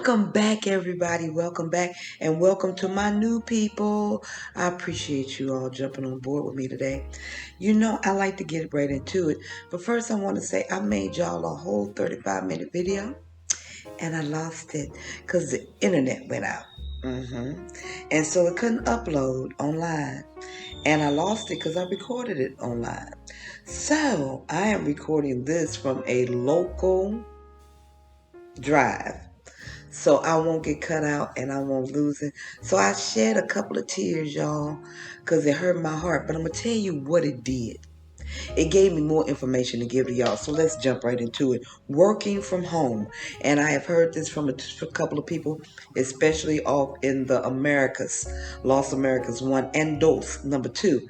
Welcome back, everybody. Welcome back, and welcome to my new people. I appreciate you all jumping on board with me today. You know, I like to get right into it, but first I want to say I made y'all a whole 35-minute video, and I lost it because the internet went out. And so it couldn't upload online, and I lost it because I recorded it online. So I am recording this from a local drive. So I won't get cut out and I won't lose it. So I shed a couple of tears, y'all, because it hurt my heart. But I'm going to tell you what it did. It gave me more information to give to y'all. So let's jump right into it. Working from home. And I have heard this from a couple of people, especially off in the Americas. Los Americas, 1, and dos, number 2.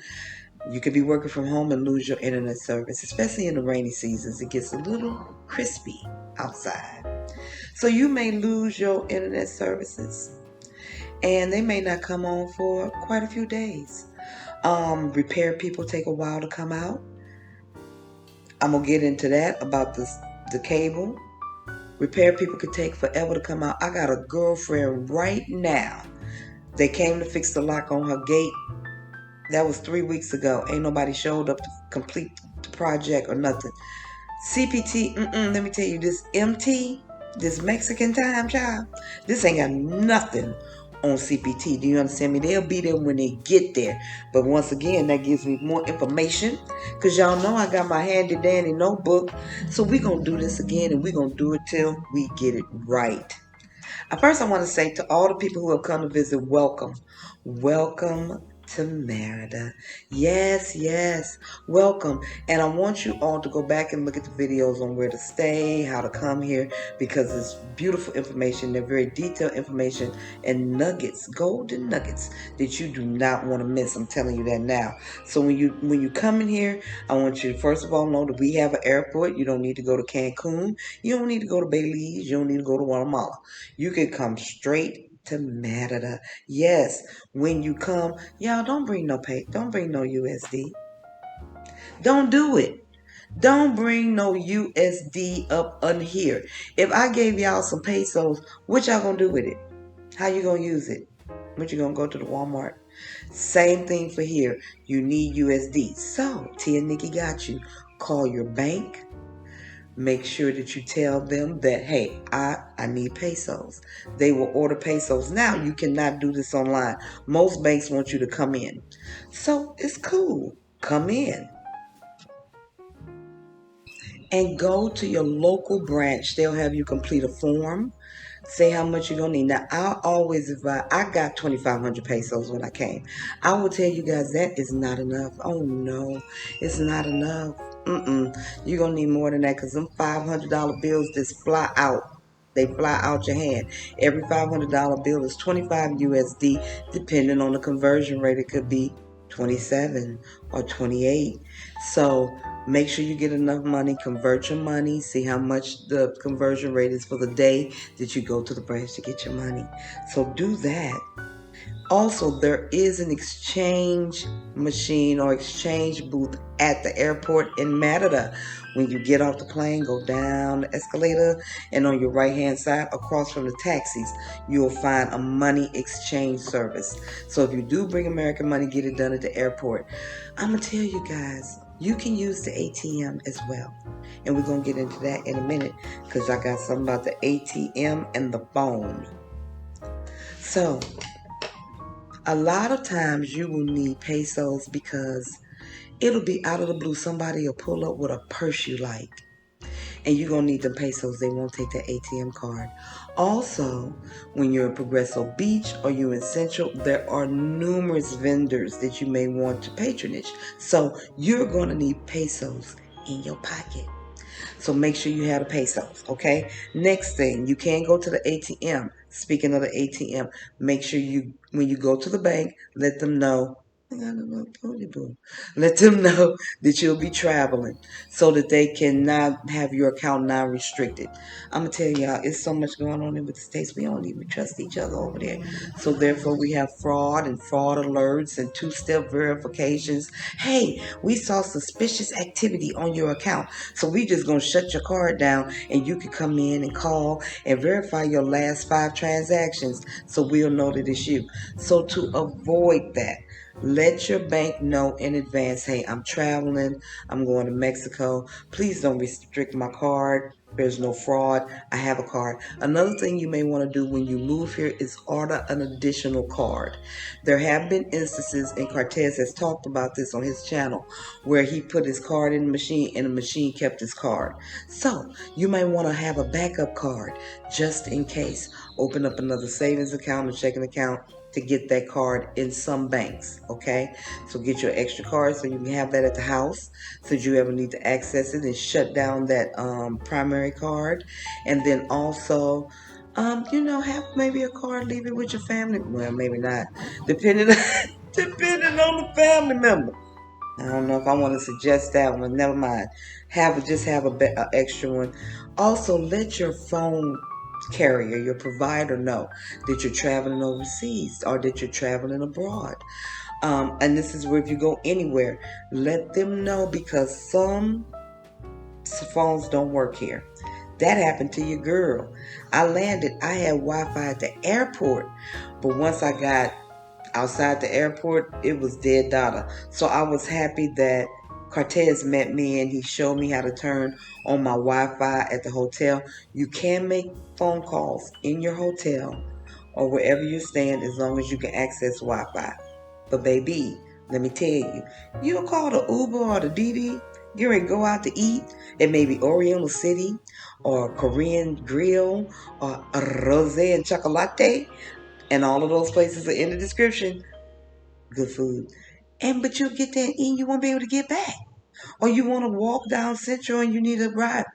You could be working from home and lose your internet service, especially in the rainy seasons. It gets a little crispy outside. So you may lose your internet services, and they may not come on for quite a few days. Repair people take a while to come out. I'm going to get into that about the cable. Repair people could take forever to come out. I got a girlfriend right now. They came to fix the lock on her gate. That was 3 weeks ago. Ain't nobody showed up to complete the project or nothing. CPT, let me tell you, this MT, this Mexican time, child, this ain't got nothing on CPT. Do you understand me? They'll be there when they get there. But once again, that gives me more information, because y'all know I got my handy dandy notebook. So we're going to do this again, and we're going to do it till we get it right. First, I want to say to all the people who have come to visit, welcome. Welcome to Merida. Yes, welcome. And I want you all to go back and look at the videos on where to stay, how to come here, because it's beautiful information. They're very detailed information and nuggets, golden nuggets that you do not want to miss. I'm telling you that now. So when you come in here, I want you to first of all know that we have an airport. You don't need to go to Cancun. You don't need to go to Belize. You don't need to go to Guatemala. You can come straight to Merida. Yes, when you come, y'all don't bring no USD. Don't do it. Don't bring no USD up on here. If I gave y'all some pesos, what y'all gonna do with it? How you gonna use it? What you gonna go to the Walmart? Same thing for here. You need USD. So Tia Niki got you. Call your bank. Make sure that you tell them that, hey, I need pesos. They will order pesos. Now, you cannot do this online. Most banks want you to come in. So it's cool. Come in. And go to your local branch. They'll have you complete a form. Say how much you're going to need. Now, I always advise, I got 2,500 pesos when I came. I will tell you guys that is not enough. Oh, no, it's not enough. You're going to need more than that, because them $500 bills just fly out. They fly out your hand. Every $500 bill is 25 USD, depending on the conversion rate. It could be 27 or 28. So make sure you get enough money, convert your money, see how much the conversion rate is for the day that you go to the branch to get your money. So do that. Also, there is an exchange machine or exchange booth at the airport in Merida. When you get off the plane, go down the escalator, and on your right-hand side, across from the taxis, you'll find a money exchange service. So if you do bring American money, get it done at the airport. I'm going to tell you guys, you can use the ATM as well. And we're going to get into that in a minute, because I got something about the ATM and the phone. So a lot of times you will need pesos, because it'll be out of the blue. Somebody will pull up with a purse you like, and you're going to need the pesos. They won't take that ATM card. Also, when you're in Progreso Beach or you're in Central, there are numerous vendors that you may want to patronage. So you're going to need pesos in your pocket. So make sure you have the pesos, okay? Next thing, you can't go to the ATM. Speaking of the ATM, make sure when you go to the bank, let them know I got a little booty boo. Let them know that you'll be traveling so that they cannot have your account non-restricted. I'm going to tell y'all, it's so much going on in the States. We don't even trust each other over there. So therefore, we have fraud and fraud alerts and two-step verifications. Hey, we saw suspicious activity on your account. So we just going to shut your card down and you can come in and call and verify your last 5 transactions so we'll know that it's you. So to avoid that, let your bank know in advance, hey, I'm traveling, I'm going to Mexico. Please don't restrict my card. There's no fraud. I have a card. Another thing you may want to do when you move here is order an additional card. There have been instances, and Cortez has talked about this on his channel, where he put his card in the machine and the machine kept his card. So you may want to have a backup card just in case. Open up another savings account or checking account to get that card in some banks, okay? So get your extra card so you can have that at the house so you ever need to access it and shut down that primary card. And then also, have maybe a card, leave it with your family. Well, maybe not, depending depending on the family member. I don't know if I want to suggest that one. Never mind. Just have a extra one. Also, let your phone carrier, your provider, know that you're traveling overseas or that you're traveling abroad. And this is where if you go anywhere, let them know because some phones don't work here. That happened to your girl. I landed. I had Wi-Fi at the airport, but once I got outside the airport, it was dead data. So I was happy that Cortez met me and he showed me how to turn on my Wi-Fi at the hotel. You can make phone calls in your hotel or wherever you're staying as long as you can access Wi-Fi. But baby, let me tell you, you'll call the Uber or the Didi, you're ready to go out to eat at maybe Oriental City or Korean Grill or Rosé and Chocolate, and all of those places are in the description. Good food. But you'll get there and you won't be able to get back. Or you want to walk down Central and you need a ride.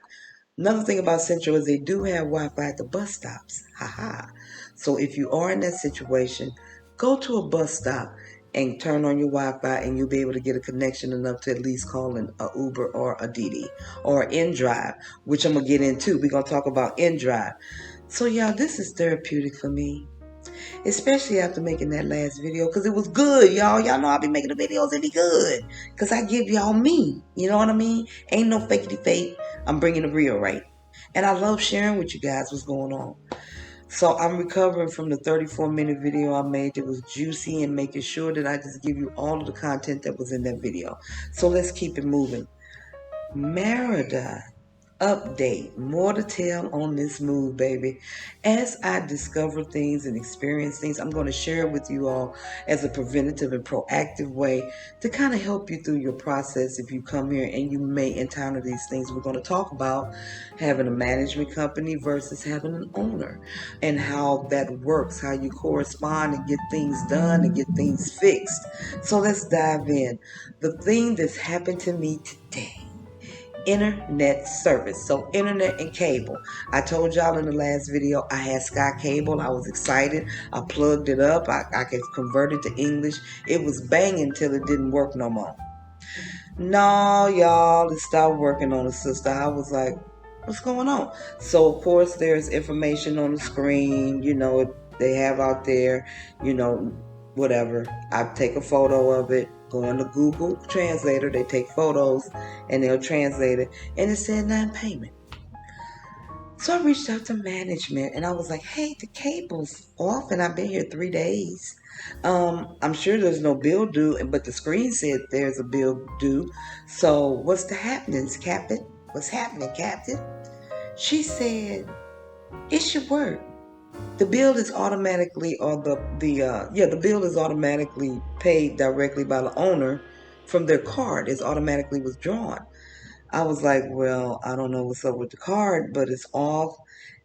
Another thing about Central is they do have Wi-Fi at the bus stops. Haha. So if you are in that situation, go to a bus stop and turn on your Wi-Fi and you'll be able to get a connection enough to at least call an Uber or a Didi or INDRIVE, which I'm going to get into. We're going to talk about INDRIVE. So y'all, this is therapeutic for me. Especially after making that last video, because it was good, y'all. Y'all know I'll be making the videos and be good, because I give y'all me. You know what I mean? Ain't no fakety fake. I'm bringing the real, right? And I love sharing with you guys what's going on. So I'm recovering from the 34-minute video I made that was juicy and making sure that I just give you all of the content that was in that video. So let's keep it moving. Merida. Update. More to tell on this move, baby. As I discover things and experience things, I'm going to share it with you all as a preventative and proactive way to kind of help you through your process if you come here and you may encounter these things. We're going to talk about having a management company versus having an owner and how that works, how you correspond and get things done and get things fixed. So let's dive in. The thing that's happened to me today. Internet service. So internet and cable. I told y'all in the last video I had Sky Cable. I was excited. I plugged it up. I could convert it to English. It was banging till it didn't work no more. No, y'all, it stopped working on the sister. I was like, what's going on? So of course there's information on the screen, they have out there, whatever. I take a photo of it, go on the Google Translator, they take photos and they'll translate it, and it said non-payment. So I reached out to management and I was like, hey, the cable's off and I've been here 3 days. I'm sure there's no bill due, but the screen said there's a bill due. So what's the happenings, Captain? What's happening, Captain? She said, it should work. The bill is automatically, the bill is automatically paid directly by the owner from their card. It's automatically withdrawn. I was like, well, I don't know what's up with the card, but it's off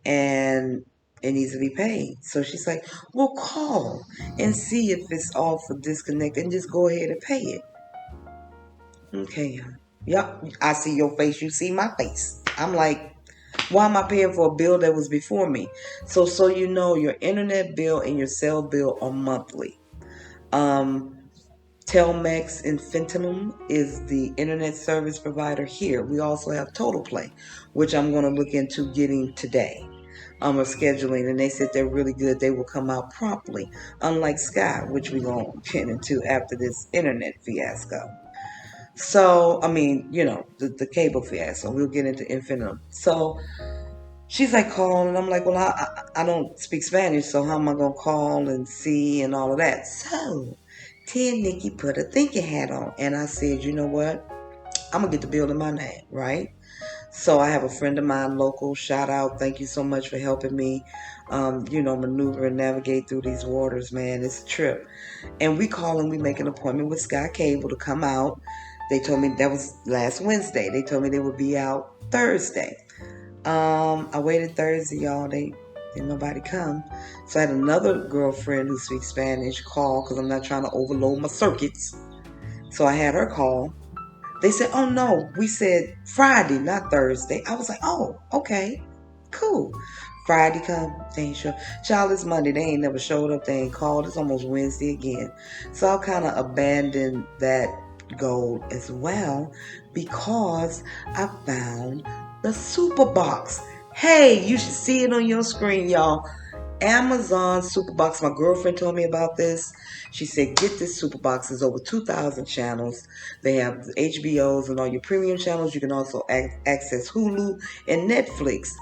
and it needs to be paid. So she's like, well, call and see if it's off or disconnected and just go ahead and pay it. Okay. Yep. I see your face. You see my face. I'm like, why am I paying for a bill that was before me? So your internet bill and your cell bill are monthly. Telmex Infinimum is the internet service provider here. We also have Total Play, which I'm going to look into getting today. Or scheduling, and they said they're really good. They will come out promptly, unlike Sky, which we're going to get into after this internet fiasco. So, I mean, the cable fiasco. We'll get into Infinimum. So, she's like calling, and I'm like, well, I don't speak Spanish, so how am I going to call and see and all of that? So, Niki put a thinking hat on, and I said, you know what? I'm going to get the bill in my name, right? So I have a friend of mine, local, shout out, thank you so much for helping me, maneuver and navigate through these waters, man. It's a trip. And we call and we make an appointment with Sky Cable to come out. They told me that was last Wednesday. They told me they would be out Thursday. I waited Thursday, y'all. Didn't nobody come. So I had another girlfriend who speaks Spanish call because I'm not trying to overload my circuits. So I had her call. They said, oh no, we said Friday, not Thursday. I was like, oh, okay, cool. Friday come, they ain't show. Child, it's Monday, they ain't never showed up, they ain't called. It's almost Wednesday again. So I'll kind of abandon that goal as well because I found the super box. Hey, you should see it on your screen, y'all. Amazon Superbox. My girlfriend told me about this. She said, get this Superbox. There's over 2,000 channels. They have HBOs and all your premium channels. You can also access Hulu and Netflix.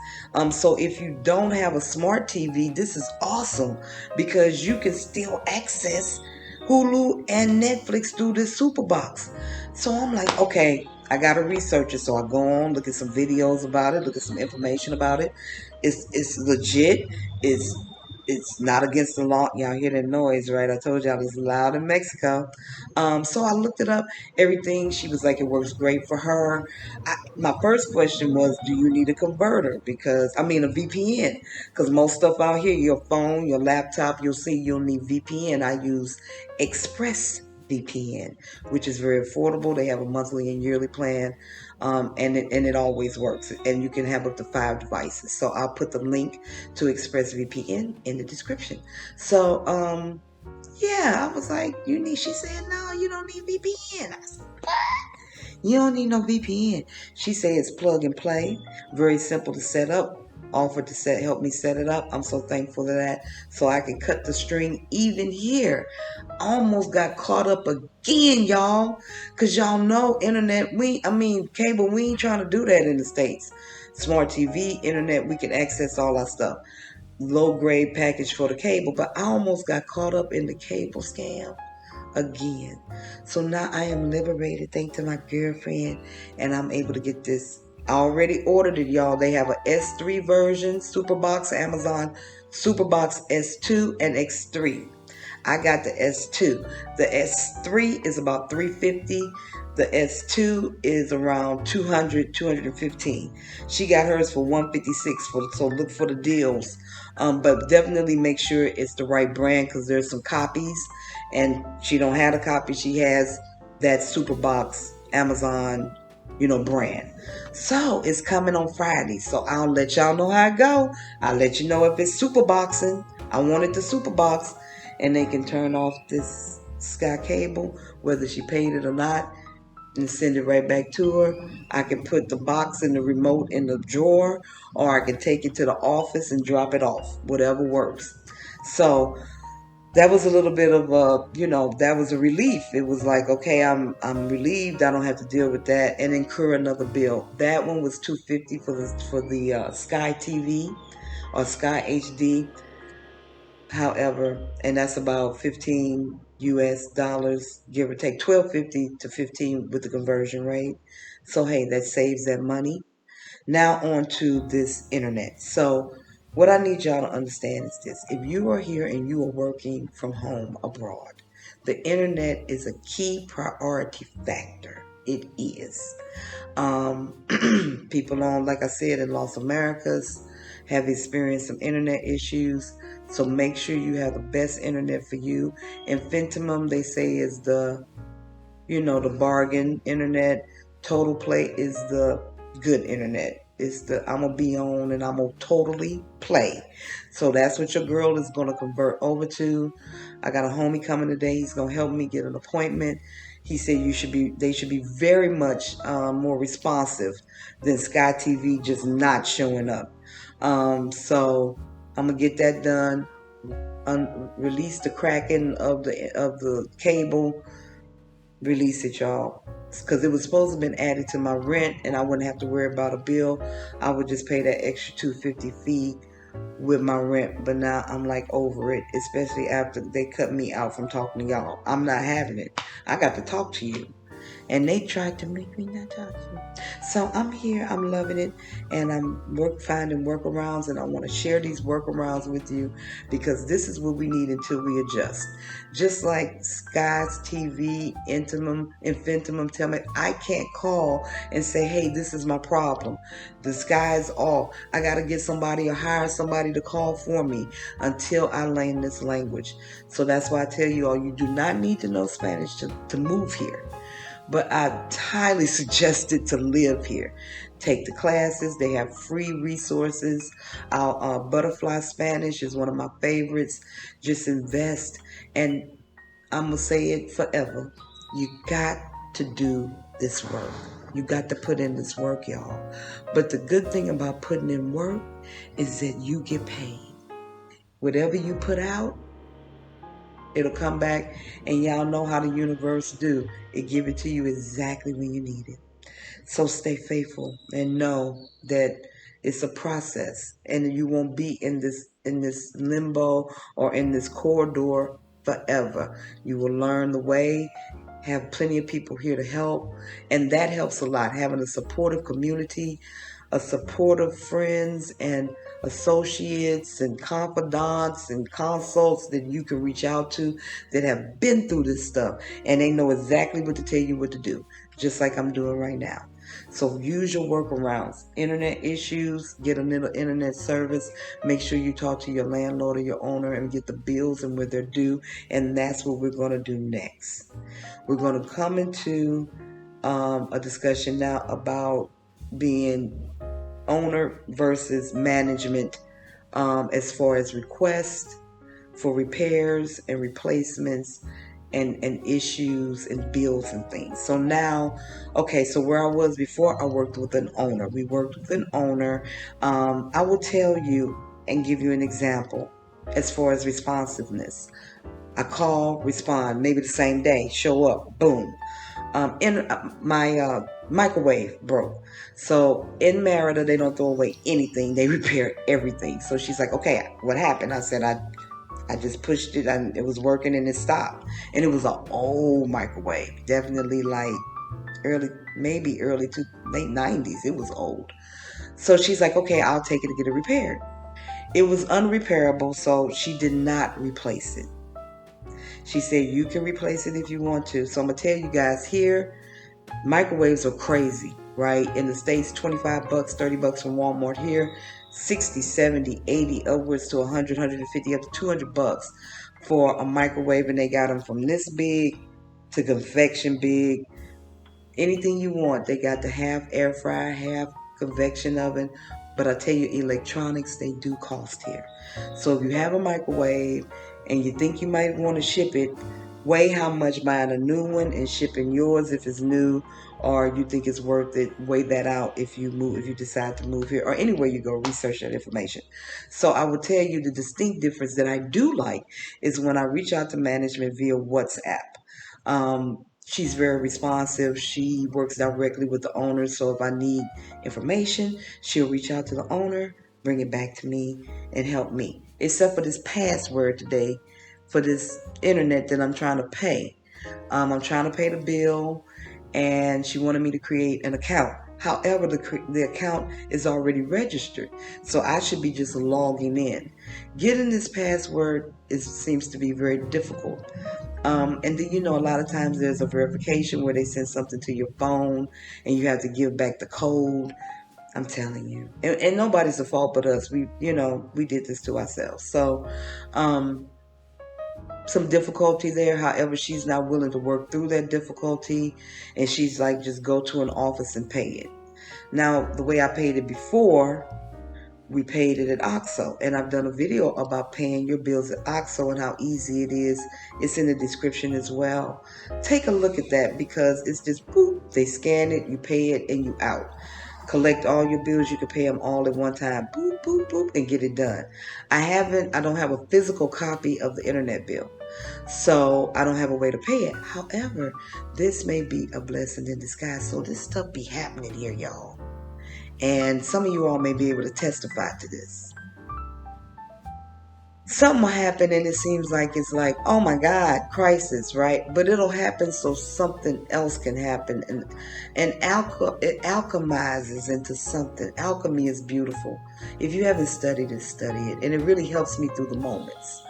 So if you don't have a smart TV, this is awesome because you can still access Hulu and Netflix through this Superbox. So I'm like, okay, I got to research it. So I go on, look at some videos about it, look at some information about it. It's legit. It's not against the law. Y'all hear that noise, right? I told y'all it's loud in Mexico. So I looked it up, everything. She was like, it works great for her. My first question was, do you need a converter? A VPN. Because most stuff out here, your phone, your laptop, you'll need VPN. I use Express VPN, which is very affordable. They have a monthly and yearly plan, and it always works. And you can have up to 5 devices. So I'll put the link to ExpressVPN in the description. So yeah, I was like, she said, no, you don't need VPN. I said, what? You don't need no VPN. She said it's plug and play, very simple to set up. Offered to help me set it up. I'm so thankful for that. So I can cut the string even here. Almost got caught up again, y'all. Cause y'all know internet, cable, we ain't trying to do that in the States. Smart TV, internet, we can access all our stuff. Low grade package for the cable, but I almost got caught up in the cable scam again. So now I am liberated thanks to my girlfriend, and I'm able to get this. I already ordered it, y'all. They have a S3 version, Superbox, Amazon Superbox S2 and X3. I got the S2. The S3 is about $350. The S2 is around $200, $215. She got hers for $156. So look for the deals. But definitely make sure it's the right brand because there's some copies, and she don't have a copy. She has that Superbox Amazon, brand. So it's coming on Friday. So I'll let y'all know how it go. I'll let you know if it's Superboxing. I wanted the Superbox, and they can turn off this Sky Cable, whether she paid it or not, and send it right back to her. I can put the box and the remote in the drawer, or I can take it to the office and drop it off. Whatever works. So that was a little bit of that was a relief. It was like, okay, I'm relieved. I don't have to deal with that and incur another bill. That one was $250 for the Sky TV or Sky HD. However, and that's about $15 give or take, $12.50 to $15 with the conversion rate. So hey, that saves that money. Now on to this internet. So what I need y'all to understand is this. If you are here and you are working from home abroad, the internet is a key priority factor. It is. People like I said, in Los Americas have experienced some internet issues. So make sure you have the best internet for you. Infinimum, they say, is the bargain internet. Total Play is the good internet. I'm gonna be on and I'm gonna totally play. So that's what your girl is gonna convert over to. I got a homie coming today. He's gonna help me get an appointment. He said they should be very much more responsive than Sky TV just not showing up. So I'm gonna get that done. Release the cracking of the cable. Release it, y'all, because it was supposed to have been added to my rent and I wouldn't have to worry about a bill. I would just pay that extra $250 fee with my rent. But now I'm like over it, especially after they cut me out from talking to y'all. I'm not having it. I got to talk to you, and they tried to make me not talk to you. So I'm here, I'm loving it, and I'm finding workarounds, and I want to share these workarounds with you because this is what we need until we adjust. Just like Sky's TV, Infinimum tell me, I can't call and say, hey, this is my problem. The sky's off. I got to get somebody or hire somebody to call for me until I learn this language. So that's why I tell you all, you do not need to know Spanish to move here. But I highly suggest it to live here. Take the classes. They have free resources. Our Butterfly Spanish is one of my favorites. Just invest. And I'm going to say it forever. You got to do this work. You got to put in this work, y'all. But the good thing about putting in work is that you get paid. Whatever you put out, it'll come back, and y'all know how the universe do. It give it to you exactly when you need it. So stay faithful and know that it's a process, and you won't be in this limbo or in this corridor forever. You will learn the way, have plenty of people here to help, and that helps a lot. Having a supportive community, a supportive friends and associates and confidants and consults that you can reach out to that have been through this stuff, and they know exactly what to tell you what to do, just like I'm doing right now. So use your workarounds. Internet issues, get a little internet service. Make sure you talk to your landlord or your owner and get the bills and where they're due. And that's what we're going to do next. We're going to come into a discussion now about being owner versus management as far as requests for repairs and replacements and issues and bills and things. So now, okay, so where I was before, I worked with an owner. We worked with an owner. I will tell you and give you an example as far as responsiveness. I call, respond, maybe the same day, show up, boom. My microwave broke. So in Merida, they don't throw away anything. They repair everything. So she's like, okay, what happened? I said, I just pushed it and it was working and it stopped. And it was an old microwave. Definitely like late 90s. It was old. So she's like, okay, I'll take it to get it repaired. It was unrepairable, so she did not replace it. She said, you can replace it if you want to. So I'm going to tell you guys here, microwaves are crazy, right? In the States, $25, $30 from Walmart. Here, 60, 70, 80, upwards to 100, 150, up to $200 for a microwave. And they got them from this big to convection big. Anything you want. They got the half air fryer, half convection oven. But I tell you, electronics, they do cost here. So if you have a microwave and you think you might want to ship it, weigh how much buying a new one and shipping yours if it's new, or you think it's worth it. Weigh that out if you decide to move here, or anywhere you go, research that information. So I will tell you the distinct difference that I do like is when I reach out to management via WhatsApp. She's very responsive. She works directly with the owner. So if I need information, she'll reach out to the owner, bring it back to me, and help me. Except for this password today for this internet that I'm trying to pay. I'm trying to pay the bill, and she wanted me to create an account. However, the account is already registered, so I should be just logging in. Getting this password seems to be very difficult. And then, a lot of times there's a verification where they send something to your phone and you have to give back the code. I'm telling you. And nobody's the fault but us. We did this to ourselves. So, some difficulty there. However, she's not willing to work through that difficulty. And she's like, just go to an office and pay it. Now, the way I paid it before, we paid it at OXXO, and I've done a video about paying your bills at OXXO and how easy it is. It's in the description as well. Take a look at that, because it's just boop, they scan it, you pay it, and you out. Collect all your bills. You can pay them all at one time. Boop, boop, boop, and get it done. I don't have a physical copy of the internet bill, so I don't have a way to pay it. However, this may be a blessing in disguise. So this stuff be happening here, y'all. And some of you all may be able to testify to this. Something will happen and it seems like it's like, oh my God, crisis, right? But it'll happen so something else can happen. And it alchemizes into something. Alchemy is beautiful. If you haven't studied it, study it. And it really helps me through the moments.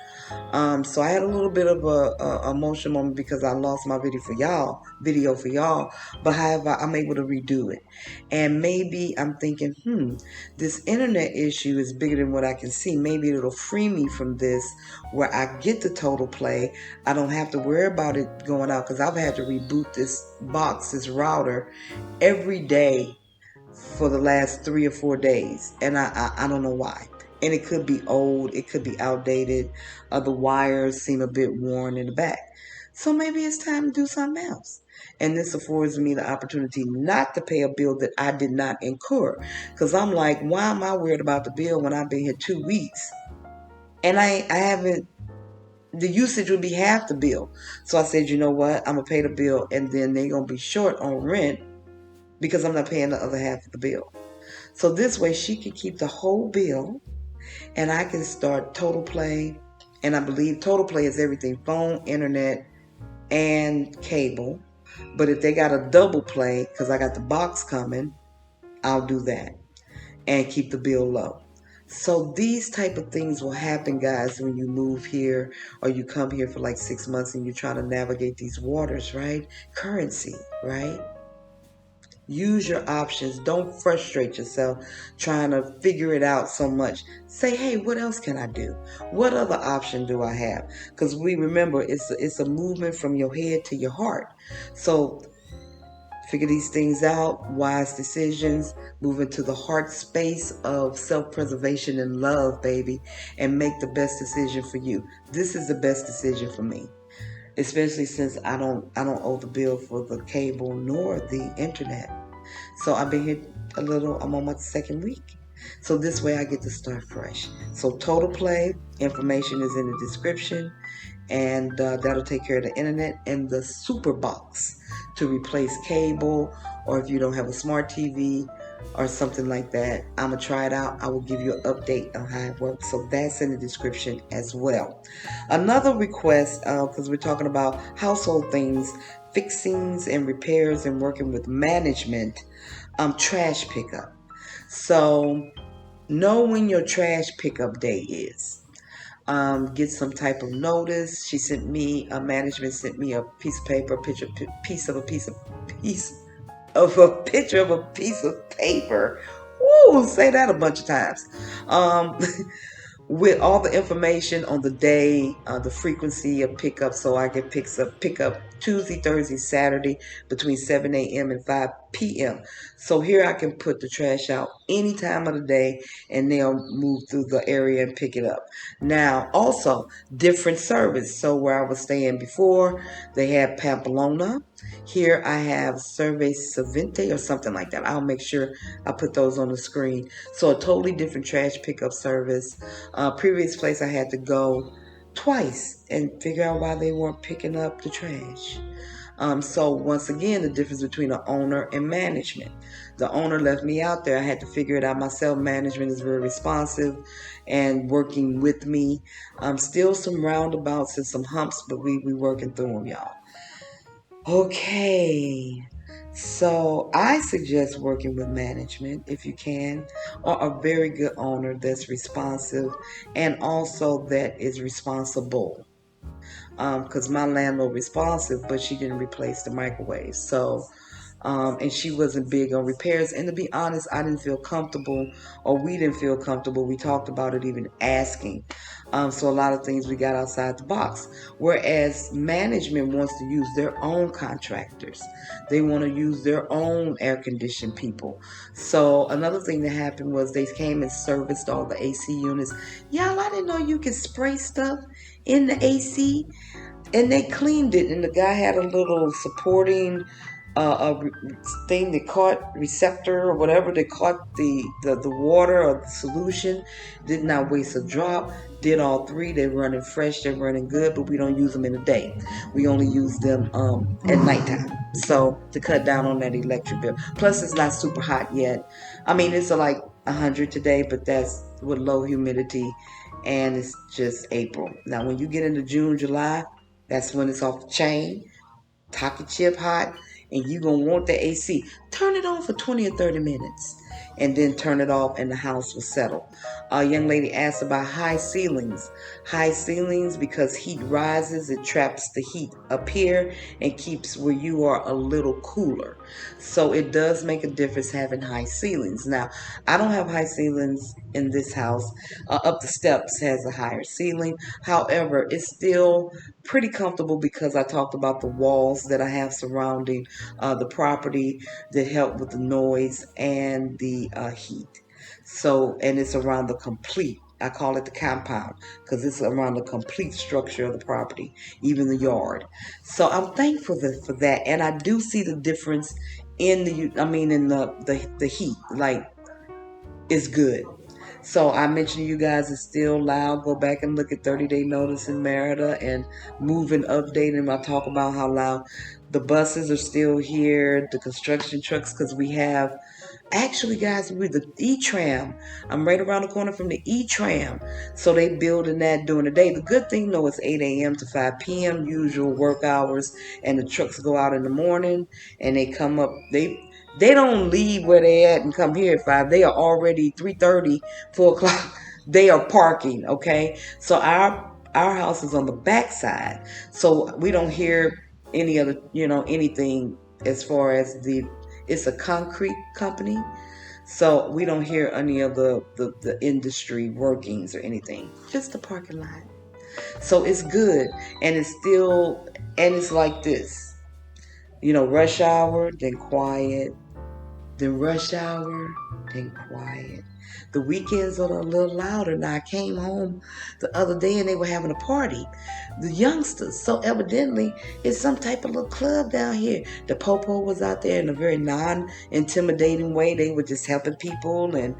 So I had a little bit of a emotional moment because I lost my video for y'all. But however, I'm able to redo it. And maybe I'm thinking, this internet issue is bigger than what I can see. Maybe it'll free me from this, where I get the total play. I don't have to worry about it going out, because I've had to reboot this router every day for the last 3 or 4 days. And I don't know why. And it could be old, it could be outdated. The wires seem a bit worn in the back. So maybe it's time to do something else. And this affords me the opportunity not to pay a bill that I did not incur. Because I'm like, why am I worried about the bill when I've been here 2 weeks? And I haven't, the usage would be half the bill. So I said, you know what? I'm going to pay the bill, and then they're going to be short on rent because I'm not paying the other half of the bill. So this way she can keep the whole bill, and I can start Total Play. And I believe Total Play is everything: phone, internet, and cable. But if they got a double play, because I got the box coming, I'll do that and keep the bill low. So these type of things will happen, guys, when you move here or you come here for like 6 months and you're trying to navigate these waters, right? Currency, right? Use your options. Don't frustrate yourself trying to figure it out so much. Say, hey, what else can I do? What other option do I have? Because we remember it's a movement from your head to your heart. So figure these things out. Wise decisions. Move into the heart space of self-preservation and love, baby, and make the best decision for you. This is the best decision for me, especially since I don't owe the bill for the cable nor the internet. So I've been here I'm on my 2nd week. So this way I get to start fresh. So Total Play, information is in the description, and that'll take care of the internet and the super box to replace cable, or if you don't have a smart TV or something like that. I'm going to try it out. I will give you an update on how it works. So that's in the description as well. Another request, because we're talking about household things, fixings and repairs, and working with management, trash pickup. So know when your trash pickup day is. Get some type of notice. Management sent me a piece of paper, picture of a piece of paper. Woo, say that a bunch of times. With all the information on the day, the frequency of pickup. So I get pickup Tuesday, Thursday, Saturday between 7 a.m. and 5 p.m. So here I can put the trash out any time of the day, and they'll move through the area and pick it up. Now, also, different service. So where I was staying before, they had Pamplona. Here I have Survey Savinte or something like that. I'll make sure I put those on the screen. So a totally different trash pickup service. Previous place I had to go twice and figure out why they weren't picking up the trash. So once again, the difference between an owner and management. The owner left me out there. I had to figure it out myself. Management is very responsive and working with me. Still some roundabouts and some humps, but we working through them, y'all. Okay, so I suggest working with management if you can, or a very good owner that's responsive and also that is responsible. Because my landlord responsive, but she didn't replace the microwave. So And she wasn't big on repairs. And to be honest, I didn't feel comfortable, or we didn't feel comfortable. We talked about it even asking. So a lot of things we got outside the box. Whereas management wants to use their own contractors. They want to use their own air conditioned people. So another thing that happened was they came and serviced all the AC units. Y'all, I didn't know you could spray stuff in the AC. And they cleaned it, and the guy had a little supporting thing that caught receptor or whatever that caught the water or the solution. Did not waste a drop. Did all three. They're running fresh. They're running good, but we don't use them in the day. We only use them at nighttime. So to cut down on that electric bill. Plus, it's not super hot yet. I mean, it's like 100 today, but that's with low humidity, and it's just April. Now, when you get into June, July, that's when it's off the chain, pocket chip hot, and you're going to want the AC. Turn it on for 20 or 30 minutes, and then turn it off, and the house will settle. A young lady asked about high ceilings. High ceilings, because heat rises, it traps the heat up here and keeps where you are a little cooler. So it does make a difference having high ceilings. Now, I don't have high ceilings in this house. Up the steps has a higher ceiling. However, it's still pretty comfortable because I talked about the walls that I have surrounding the property that help with the noise and the heat. So, and it's around the complete, I call it the compound, because it's around the complete structure of the property, even the yard. So I'm thankful for that. And I do see the difference in the heat. Like, it's good. So I mentioned to you guys it's still loud. Go back and look at 30-day notice in Merida and moving update. And I talk about how loud the buses are still here, the construction trucks, because we have, actually, guys, with the E-tram, I'm right around the corner from the E-tram. So they building that during the day. The good thing, though, it's 8 a.m. to 5 p.m. usual work hours, and the trucks go out in the morning, and they come up. They don't leave where they at and come here at 5. They are already 3:30, 4 o'clock. They are parking, okay? So our house is on the back side, so we don't hear any other, anything as far as it's a concrete company, so we don't hear any of the industry workings or anything, just the parking lot. So it's good, and it's like this, rush hour, then quiet, then rush hour, then quiet. The weekends are a little louder. Now, I came home the other day and they were having a party, the youngsters. So evidently, it's some type of little club down here. The popo was out there in a very non-intimidating way. They were just helping people and,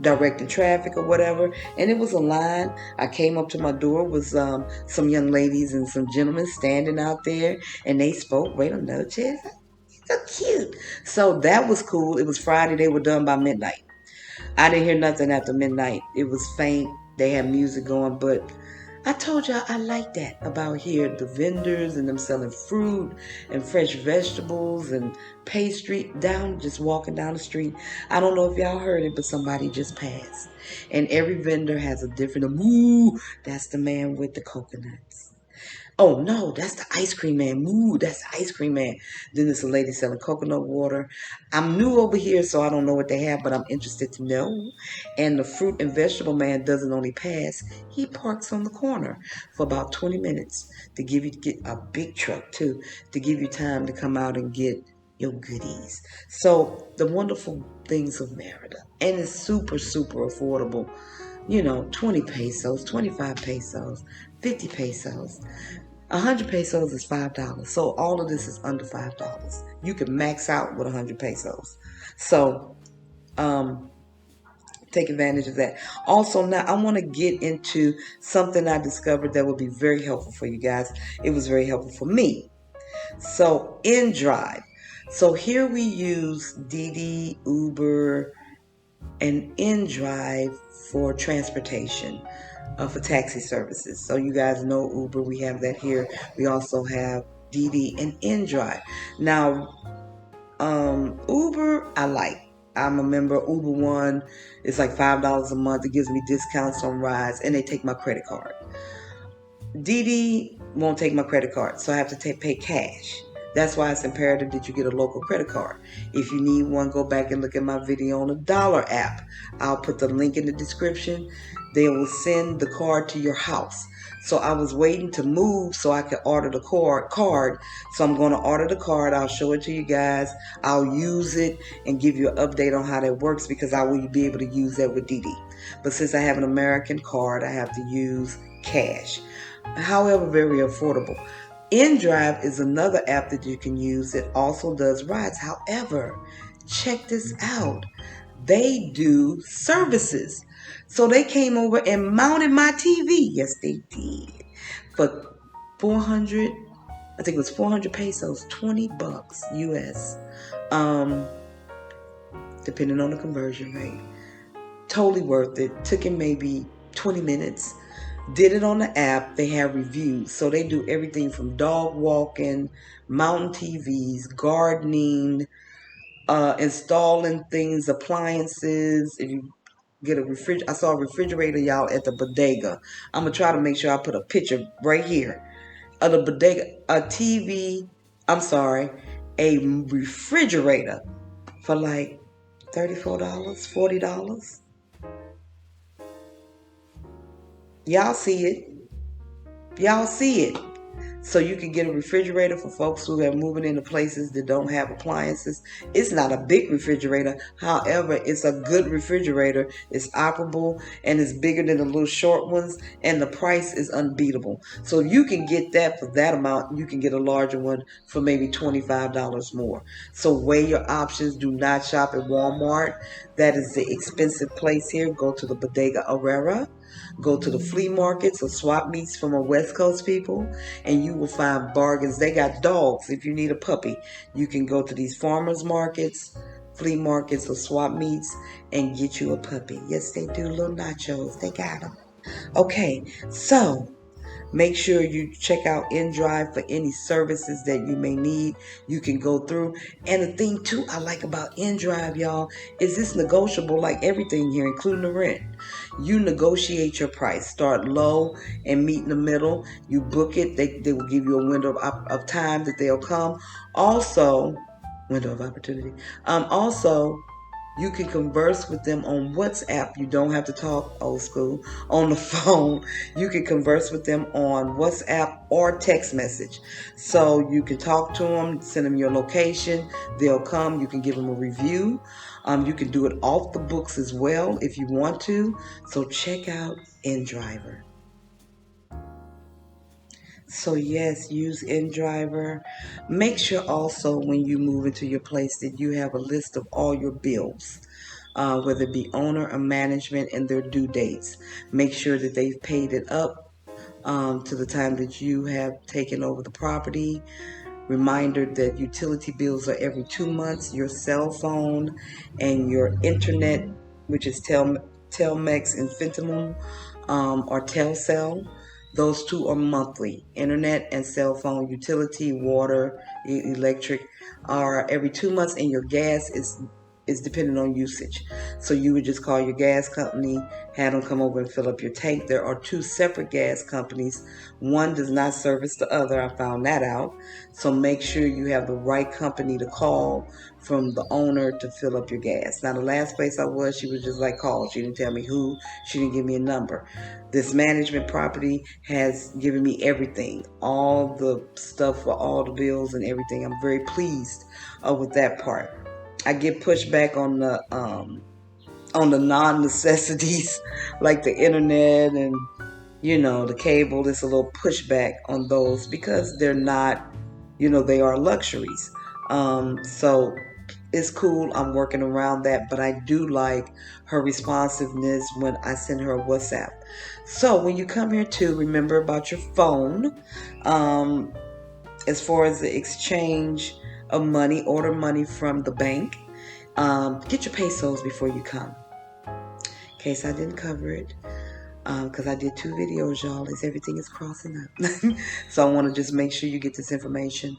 directing traffic or whatever. And it was a line. I came up to my door with some young ladies and some gentlemen standing out there, and they spoke. Wait a minute, so cute. So that was cool. It was Friday. They were done by midnight. I didn't hear nothing after midnight. It was faint. They had music going, but I told y'all I like that about here. The vendors and them selling fruit and fresh vegetables and pastry just walking down the street. I don't know if y'all heard it, but somebody just passed. And every vendor has a different, that's the man with the coconuts. Oh no, that's the ice cream man. Ooh, that's the ice cream man. Then there's a lady selling coconut water. I'm new over here, so I don't know what they have, but I'm interested to know. And the fruit and vegetable man doesn't only pass, he parks on the corner for about 20 minutes to get a big truck too, to give you time to come out and get your goodies. So the wonderful things of Merida. And it's super, super affordable. 20 pesos, 25 pesos, 50 pesos. 100 pesos is $5. So all of this is under $5. You can max out with 100 pesos. So take advantage of that. Also, now I want to get into something I discovered that would be very helpful for you guys. It was very helpful for me. So INDRIVE. So here we use Didi, Uber, and INDRIVE for transportation. For taxi services. So you guys know Uber, we have that here. We also have Didi and INDRIVE. Now, Uber, I like. I'm a member of Uber One. It's like $5 a month. It gives me discounts on rides, and they take my credit card. Didi won't take my credit card, so I have to pay cash. That's why it's imperative that you get a local credit card. If you need one, go back and look at my video on the Dollar app. I'll put the link in the description. They will send the card to your house. So I was waiting to move so I could order the card. So I'm going to order the card. I'll show it to you guys. I'll use it and give you an update on how that works, because I will be able to use that with Didi. But since I have an American card, I have to use cash. However, very affordable. INDRIVE is another app that you can use that also does rides. However, check this out. They do services. So they came over and mounted my TV. Yes, they did. For 400, I think it was 400 pesos, $20 US. Depending on the conversion rate. Totally worth it. Took him maybe 20 minutes. Did it on the app. They have reviews. So they do everything from dog walking, mountain TVs, gardening, installing things, appliances. If you get a refrigerator, I saw a refrigerator, y'all, at the bodega. I'm going to try to make sure I put a picture right here of the bodega. A refrigerator for like $34, $40. Y'all see it. Y'all see it. So you can get a refrigerator for folks who are moving into places that don't have appliances. It's not a big refrigerator. However, it's a good refrigerator. It's operable and it's bigger than the little short ones. And the price is unbeatable. So you can get that for that amount. You can get a larger one for maybe $25 more. So weigh your options. Do not shop at Walmart. That is the expensive place here. Go to the Bodega Herrera. Go to the flea markets or swap meets from our West Coast people, and you will find bargains. They got dogs. If you need a puppy, you can go to these farmers markets, flea markets, or swap meets and get you a puppy. Yes, they do. Little nachos. They got them. Okay, so make sure you check out INDRIVE for any services that you may need. You can go through. And the thing, too, I like about INDRIVE, y'all, is it's negotiable like everything here, including the rent. You negotiate your price. Start low and meet in the middle. You book it. They will give you a window of time that they'll come. Also, window of opportunity. Also, you can converse with them on WhatsApp. You don't have to talk old school on the phone. You can converse with them on WhatsApp or text message. So you can talk to them, send them your location. They'll come. You can give them a review. You can do it off the books as well if you want to. So check out INDRIVE. So yes, use INDRIVE. Make sure also when you move into your place that you have a list of all your bills, whether it be owner or management, and their due dates. Make sure that they've paid it up to the time that you have taken over the property. Reminder that utility bills are every 2 months. Your cell phone and your internet, which is Telmex and Fintimum, or Telcel. Those two are monthly. Internet and cell phone, utility, water, electric are every 2 months, and your gas is dependent on usage. So you would just call your gas company, have them come over and fill up your tank. There are 2 separate gas companies. One does not service the other. I found that out. So make sure you have the right company to call from the owner to fill up your gas. Now, the last place I was, she was just like, call. She didn't tell me who. She didn't give me a number. This management property has given me everything, all the stuff for all the bills and everything. I'm very pleased with that part. I get pushback on the non-necessities like the internet and the cable. There's a little pushback on those because they're not, they are luxuries. So it's cool. I'm working around that, but I do like her responsiveness when I send her a WhatsApp. So when you come here too, remember about your phone. As far as the exchange of money, order money from the bank. Get your pesos before you come. In case I didn't cover it, because I did 2 videos, y'all, as everything is crossing up. So I want to just make sure you get this information.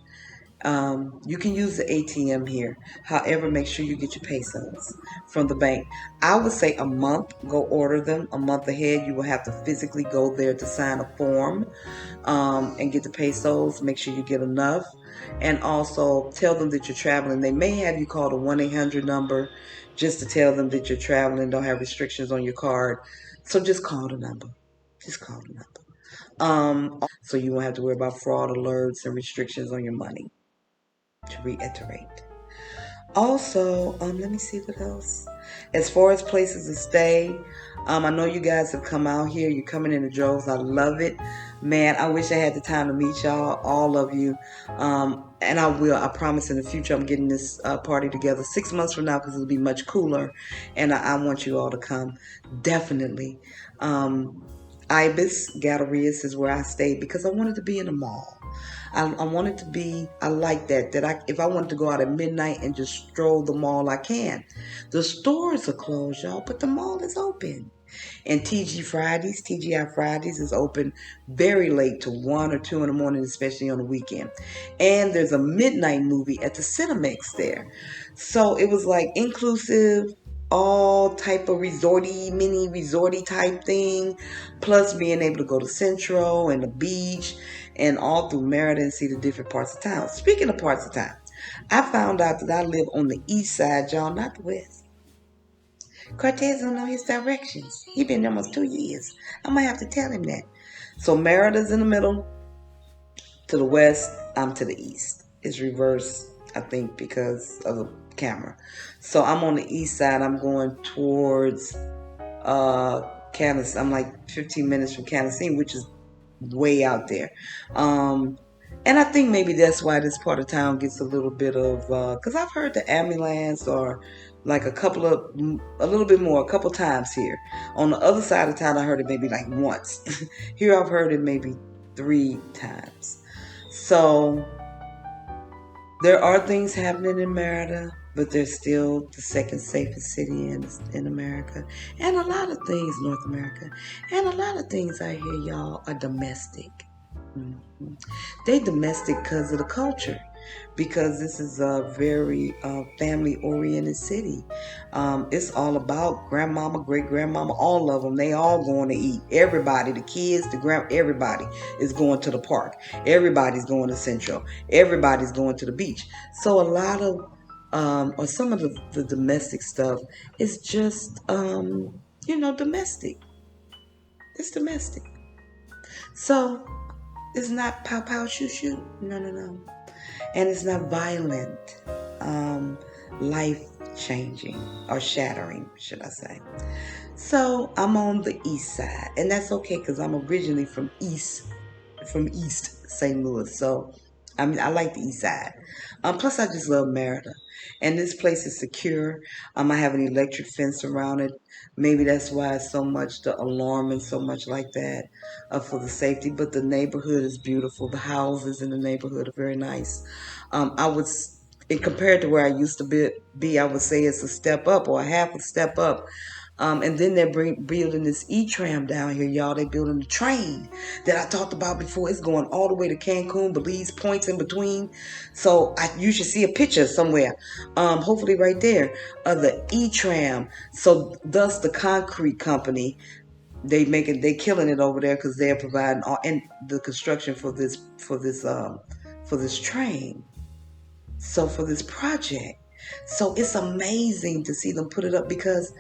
You can use the ATM here. However, make sure you get your pesos from the bank. I would say a month. Go order them a month ahead. You will have to physically go there to sign a form and get the pesos. Make sure you get enough. And also tell them that you're traveling. They may have you call the 1-800 number just to tell them that you're traveling, don't have restrictions on your card. So just call the number. Just call the number. So you won't have to worry about fraud alerts and restrictions on your money, to reiterate. Also, let me see what else. As far as places to stay, I know you guys have come out here. You're coming in the droves. I love it. Man, I wish I had the time to meet y'all, all of you. And I will. I promise in the future I'm getting this party together 6 months from now because it'll be much cooler. And I want you all to come. Definitely. Ibis Gallerias is where I stayed because I wanted to be in the mall. I wanted to be, I like that if I wanted to go out at midnight and just stroll the mall, I can. The stores are closed, y'all, but the mall is open. And TGI Fridays is open very late to 1 or 2 in the morning, especially on the weekend. And there's a midnight movie at the Cinemex there. So it was like inclusive, all type of mini resorty type thing, plus being able to go to Central and the beach and all through Merida and see the different parts of town. Speaking of parts of town, I found out that I live on the east side, y'all, not the west. Cortez don't know his directions. He been there almost 2 years. I might have to tell him that. So Merida's in the middle. To the west, I'm to the east. It's reversed, I think, because of the camera. So I'm on the east side. I'm going towards Kansas. I'm like 15 minutes from Kansas City, which is way out there. And I think maybe that's why this part of town gets a little bit of, because I've heard the ambulance or like a little bit more, a couple times here. On the other side of town, I heard it maybe like once. Here I've heard it maybe 3 times. So there are things happening in Merida, but they're still the second safest city in America. And a lot of things, North America. And a lot of things I hear, y'all, are domestic. Mm-hmm. They domestic because of the culture. Because this is a very family-oriented city. It's all about grandmama, great-grandmama, all of them. They all going to eat. Everybody, the kids, everybody is going to the park. Everybody's going to Central. Everybody's going to the beach. So a lot of, or some of the domestic stuff is just, domestic. It's domestic. So it's not pow pow shoot shoot. No. And it's not violent, life-changing or shattering, should I say. So I'm on the east side, and that's okay because I'm originally from East St. Louis. So I like the east side. Plus, I just love Merida. And this place is secure. I have an electric fence around it. Maybe that's why it's so much the alarm and so much like that for the safety. But the neighborhood is beautiful. The houses in the neighborhood are very nice. Compared to where I used to be, I would say it's a step up or a half a step up. And then they're building this E-tram down here, y'all. They're building the train that I talked about before. It's going all the way to Cancun, Belize, points in between. So you should see a picture somewhere, hopefully right there, of the E-tram. So thus the concrete company, they killing it over there because they're providing all and the construction for this train. So for this project. So it's amazing to see them put it up because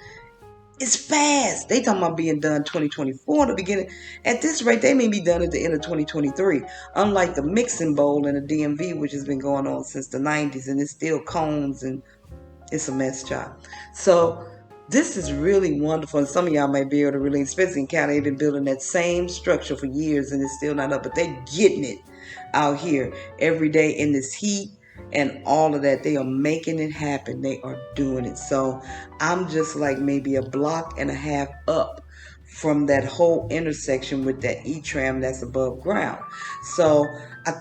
it's fast. They talking about being done 2024 in the beginning. At this rate, they may be done at the end of 2023. Unlike the mixing bowl in the DMV, which has been going on since the 90s, and it's still cones and it's a mess job. So this is really wonderful. And some of y'all might be able to really, especially in Cali, they've been building that same structure for years and it's still not up. But they're getting it out here every day in this heat. And all of that, they are making it happen. They are doing it. So I'm just like maybe a block and a half up from that whole intersection with that E-tram that's above ground. So I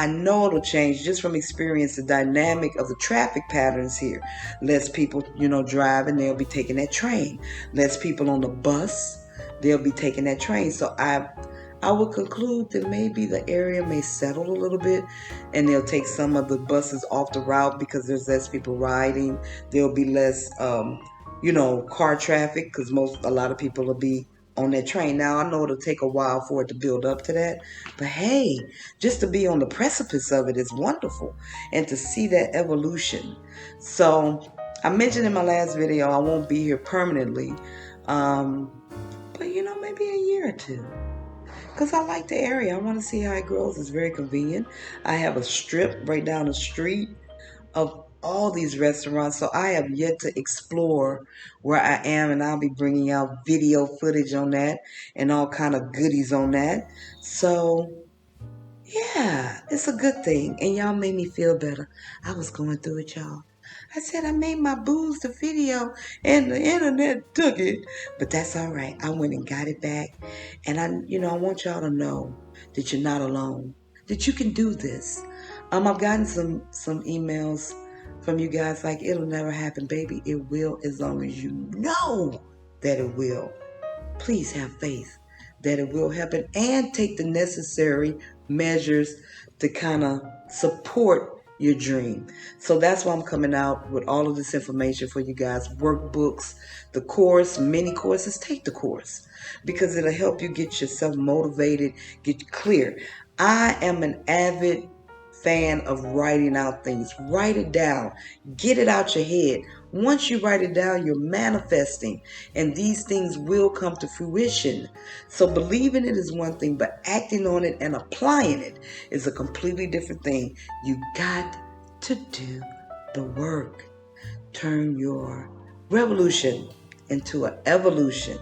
know it'll change just from experience, the dynamic of the traffic patterns here. Less people, driving, they'll be taking that train. Less people on the bus, they'll be taking that train. So I would conclude that maybe the area may settle a little bit and they'll take some of the buses off the route because there's less people riding. There'll be less, car traffic because a lot of people will be on that train. Now, I know it'll take a while for it to build up to that, but hey, just to be on the precipice of it is wonderful and to see that evolution. So, I mentioned in my last video, I won't be here permanently, but maybe a year or two. Because I like the area. I want to see how it grows. It's very convenient. I have a strip right down the street of all these restaurants. So I have yet to explore where I am, and I'll be bringing out video footage on that and all kind of goodies on that. So yeah, it's a good thing. And y'all made me feel better. I was going through it, y'all. I said I made my booze the video and the internet took it. But that's all right. I went and got it back. And I want y'all to know that you're not alone. That you can do this. I've gotten some emails from you guys like, it'll never happen, baby. It will, as long as you know that it will. Please have faith that it will happen and take the necessary measures to kind of support your dream. So that's why I'm coming out with all of this information for you guys. Workbooks, the course, mini courses. Take the course because it'll help you get yourself motivated, get clear. I am an avid fan of writing out things. Write it down. Get it out your head. Once you write it down, you're manifesting, and these things will come to fruition. So believing it is one thing, but acting on it and applying it is a completely different thing. You got to do the work. Turn your revolution into an evolution.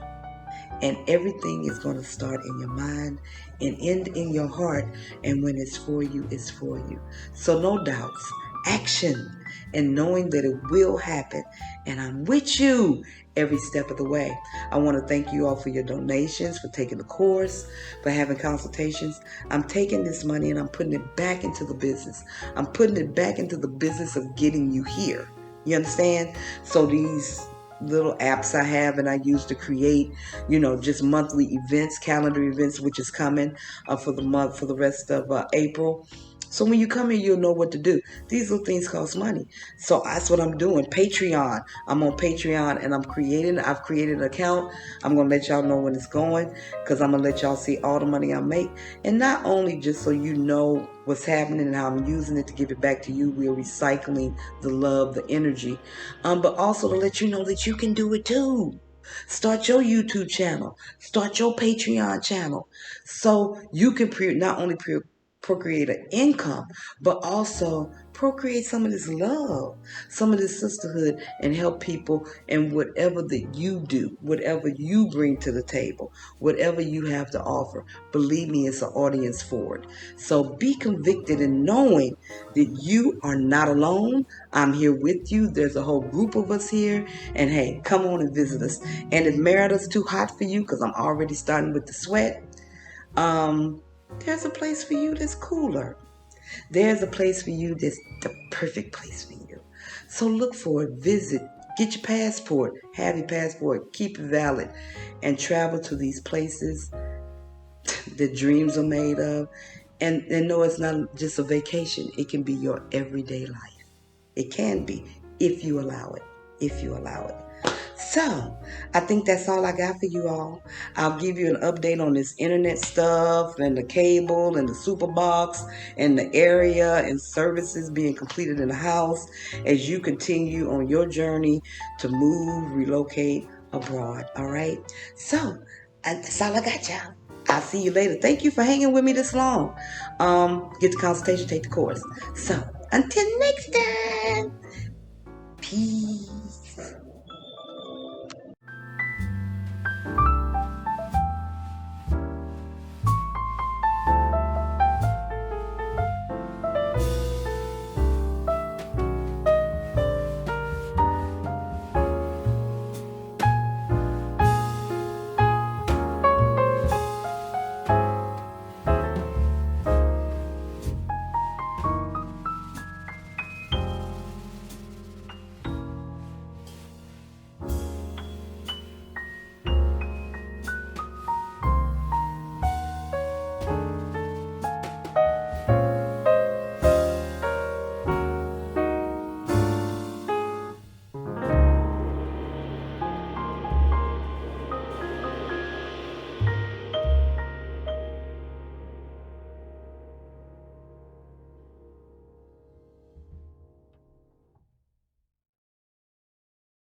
And everything is going to start in your mind and end in your heart. And when it's for you, it's for you. So no doubts, action, and knowing that it will happen. And I'm with you every step of the way. I want to thank you all for your donations, for taking the course, for having consultations. I'm taking this money and I'm putting it back into the business. I'm putting it back into the business of getting you here. You understand? So these little apps I have and I use to create, just monthly events, calendar events, which is coming for the month, for the rest of April. So when you come here, you'll know what to do. These little things cost money. So that's what I'm doing. Patreon. I'm on Patreon and I've created an account. I'm going to let y'all know when it's going because I'm going to let y'all see all the money I make. And not only just so you know what's happening and how I'm using it to give it back to you. We're recycling the love, the energy, but also to let you know that you can do it too. Start your YouTube channel. Start your Patreon channel. So you can not only procreate an income, but also procreate some of this love, some of this sisterhood, and help people in whatever that you do, whatever you bring to the table, whatever you have to offer. Believe me, it's an audience for it. So be convicted in knowing that you are not alone. I'm here with you. There's a whole group of us here. And hey, come on and visit us. And if Merida's too hot for you, because I'm already starting with the sweat, there's a place for you that's cooler. There's a place for you that's the perfect place for you. So look for it, visit, get your passport, have your passport, keep it valid, and travel to these places that dreams are made of. And no, it's not just a vacation. It can be your everyday life. It can be if you allow it. If you allow it. So, I think that's all I got for you all. I'll give you an update on this internet stuff and the cable and the super box and the area and services being completed in the house as you continue on your journey to move, relocate abroad. All right? So, that's all I got, y'all. I'll see you later. Thank you for hanging with me this long. Get the consultation, take the course. So, until next time, peace.